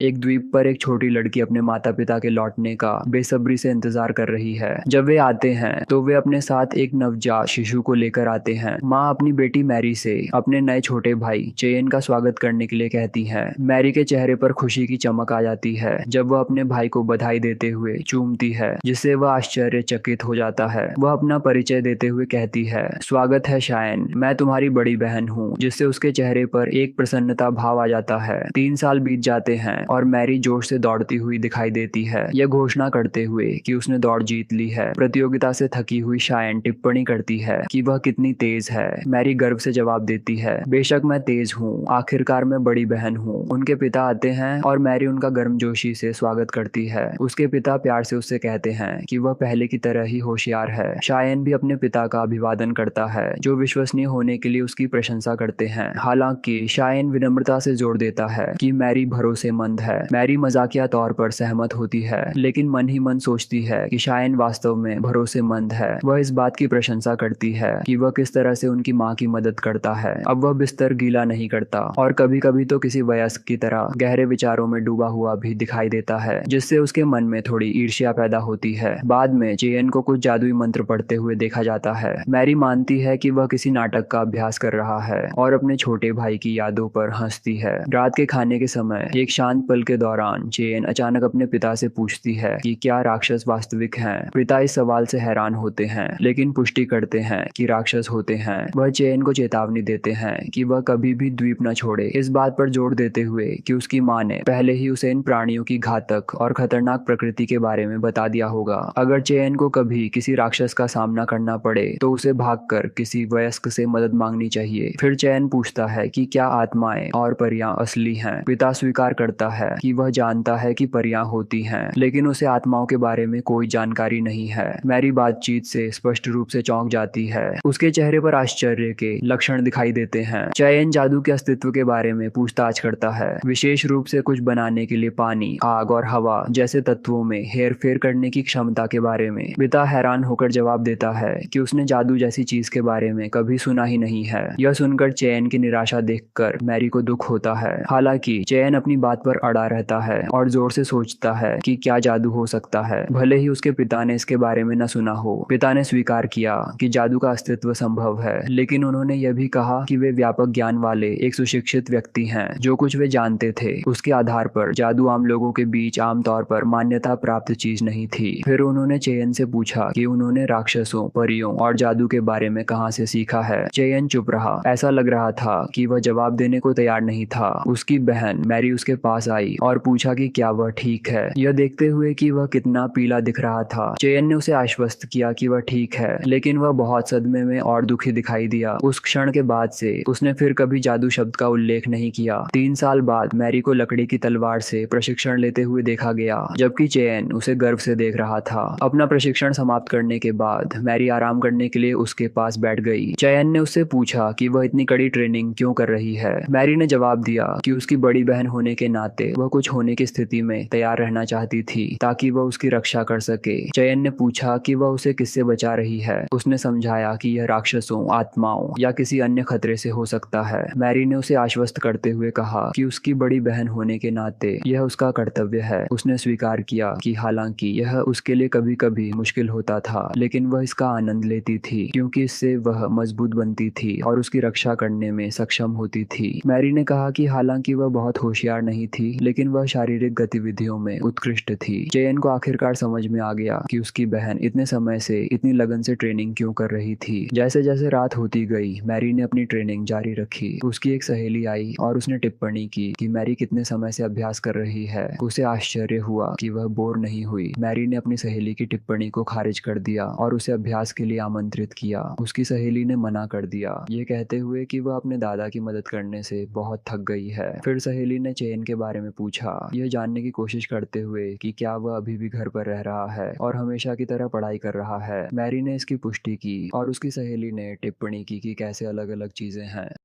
एक द्वीप पर एक छोटी लड़की अपने माता पिता के लौटने का बेसब्री से इंतजार कर रही है। जब वे आते हैं तो वे अपने साथ एक नवजात शिशु को लेकर आते हैं। माँ अपनी बेटी मैरी से अपने नए छोटे भाई चेयन का स्वागत करने के लिए कहती है। मैरी के चेहरे पर खुशी की चमक आ जाती है जब वह अपने भाई को बधाई देते हुए चूमती है, जिससे वह आश्चर्यचकित हो जाता है। वह अपना परिचय देते हुए कहती है, स्वागत है शायन, मैं तुम्हारी बड़ी बहन हूँ, जिससे उसके चेहरे पर एक प्रसन्नता भाव आ जाता है। 3 साल बीत जाते हैं और मैरी जोश से दौड़ती हुई दिखाई देती है, यह घोषणा करते हुए कि उसने दौड़ जीत ली है। प्रतियोगिता से थकी हुई शायन टिप्पणी करती है कि वह कितनी तेज है। मैरी गर्व से जवाब देती है, बेशक मैं तेज हूँ, आखिरकार मैं बड़ी बहन हूँ। उनके पिता आते हैं और मैरी उनका गर्मजोशी से स्वागत करती है। उसके पिता प्यार से उससे कहते हैं कि वह पहले की तरह ही होशियार है। शायन भी अपने पिता का अभिवादन करता है, जो विश्वसनीय होने के लिए उसकी प्रशंसा करते हैं। हालांकि शायन विनम्रता से जोर देता है कि मैरी भरोसेमंद है। मैरी मजाकिया तौर पर सहमत होती है, लेकिन मन ही मन सोचती है कि शायन वास्तव में भरोसेमंद है। वह इस बात की प्रशंसा करती है कि वह किस तरह से उनकी माँ की मदद करता है। अब वह बिस्तर गीला नहीं करता और कभी कभी तो किसी वयस्क की तरह गहरे विचारों में डूबा हुआ भी दिखाई देता है, जिससे उसके मन में थोड़ी ईर्ष्या पैदा होती है। बाद में चेयन को कुछ जादुई मंत्र पढ़ते हुए देखा जाता है। मैरी मानती है कि वह किसी नाटक का अभ्यास कर रहा है और अपने छोटे भाई की यादों पर हंसती है। रात के खाने के समय एक शांत पल के दौरान चेन अचानक अपने पिता से पूछती है कि क्या राक्षस वास्तविक हैं। पिता इस सवाल से हैरान होते हैं, लेकिन पुष्टि करते हैं कि राक्षस होते हैं। वह चेन को चेतावनी देते हैं कि वह कभी भी द्वीप न छोड़े, इस बात पर जोर देते हुए कि उसकी माँ ने पहले ही उसे इन प्राणियों की घातक और खतरनाक प्रकृति के बारे में बता दिया होगा। अगर चेन को कभी किसी राक्षस का सामना करना पड़े तो उसे भागकर किसी वयस्क से मदद मांगनी चाहिए। फिर चैन पूछता है कि क्या आत्माएं और परियां असली हैं। पिता स्वीकार करता है कि वह जानता है कि परियां होती हैं, लेकिन उसे आत्माओं के बारे में कोई जानकारी नहीं है। मैरी बातचीत से स्पष्ट रूप से चौंक जाती है। उसके चेहरे पर आश्चर्य के लक्षण दिखाई देते हैं। चयन जादू के अस्तित्व के बारे में पूछताछ करता है, विशेष रूप से कुछ बनाने के लिए पानी, आग और हवा जैसे तत्वों में हेरफेर करने की क्षमता के बारे में। पिता हैरान होकर जवाब देता है कि उसने जादू जैसी चीज के बारे में कभी सुना ही नहीं है। यह सुनकर चैन की निराशा देखकर मैरी को दुख होता है। हालांकि चैन अपनी बात पर अड़ा रहता है और जोर से सोचता है कि क्या जादू हो सकता है, भले ही उसके पिता ने इसके बारे में न सुना हो। पिता ने स्वीकार किया कि जादू का अस्तित्व संभव है, लेकिन उन्होंने यह भी कहा कि वे व्यापक ज्ञान वाले एक सुशिक्षित व्यक्ति हैं। जो कुछ वे जानते थे उसके आधार पर जादू आम लोगों के बीच आमतौर पर मान्यता प्राप्त चीज नहीं थी। फिर उन्होंने चेयन से पूछा कि उन्होंने राक्षसों, परियों और जादू के बारे में कहां से सीखा है। चेयन चुप रहा। ऐसा लग रहा था कि वह जवाब देने को तैयार नहीं था। उसकी बहन मैरी उसके पास आई और पूछा कि क्या वह ठीक है। यह देखते हुए कि वह कितना पीला दिख रहा था, चेयन ने उसे आश्वस्त किया कि वह ठीक है, लेकिन वह बहुत सदमे में और दुखी दिखाई दिया। उस क्षण के बाद से उसने फिर कभी जादू शब्द का उल्लेख नहीं किया। 3 साल बाद मैरी को लकड़ी की तलवार से प्रशिक्षण लेते हुए देखा गया, जबकि चेयन उसे गर्व से देख रहा था। अपना प्रशिक्षण समाप्त करने के बाद मैरी आराम करने के लिए उसके पास बैठ गई। चेयन ने उससे पूछा कि वह इतनी कड़ी ट्रेनिंग क्यों कर रही है। मैरी ने जवाब दिया कि उसकी बड़ी बहन होने के नाते वह कुछ होने की स्थिति में तैयार रहना चाहती थी, ताकि वह उसकी रक्षा कर सके। चेयन ने पूछा कि वह उसे किससे बचा रही है। उसने समझाया कि यह राक्षसों, आत्माओं या किसी अन्य खतरे से हो सकता है। मैरी ने उसे आश्वस्त करते हुए कहा कि उसकी बड़ी बहन होने के नाते यह उसका कर्तव्य है। उसने स्वीकार किया कि हालांकि यह उसके लिए कभी कभी मुश्किल होता था, लेकिन वह इसका आनंद लेती थी, क्योंकि इससे वह मजबूत बनती थी और उसकी रक्षा करने में सक्षम होती थी। मैरी ने कहा कि हालांकि वह बहुत होशियार नहीं थी, लेकिन वह शारीरिक गतिविधियों में उत्कृष्ट थी। चेयन को आखिरकार समझ में आ गया कि उसकी बहन इतने समय से इतनी लगन से ट्रेनिंग क्यों कर रही थी। जैसे जैसे रात होती गई, मैरी ने अपनी ट्रेनिंग जारी रखी। उसकी एक सहेली आई और उसने टिप्पणी की कि मैरी कितने समय से अभ्यास कर रही है। उसे आश्चर्य हुआ कि वह बोर नहीं हुई। मैरी ने अपनी सहेली की टिप्पणी को खारिज कर दिया और उसे अभ्यास के लिए आमंत्रित किया। उसकी सहेली ने मना कर दिया, ये कहते हुए कि वह अपने दादा की मदद करने से बहुत थक गई है। फिर सहेली ने चेन के बारे में पूछा, यह जानने की कोशिश करते हुए कि क्या वह अभी भी घर पर रह रहा है और हमेशा की तरह पढ़ाई कर रहा है। मैरी ने इसकी पुष्टि की और उसकी सहेली ने टिप्पणी की कि कैसे अलग अलग चीजें हैं।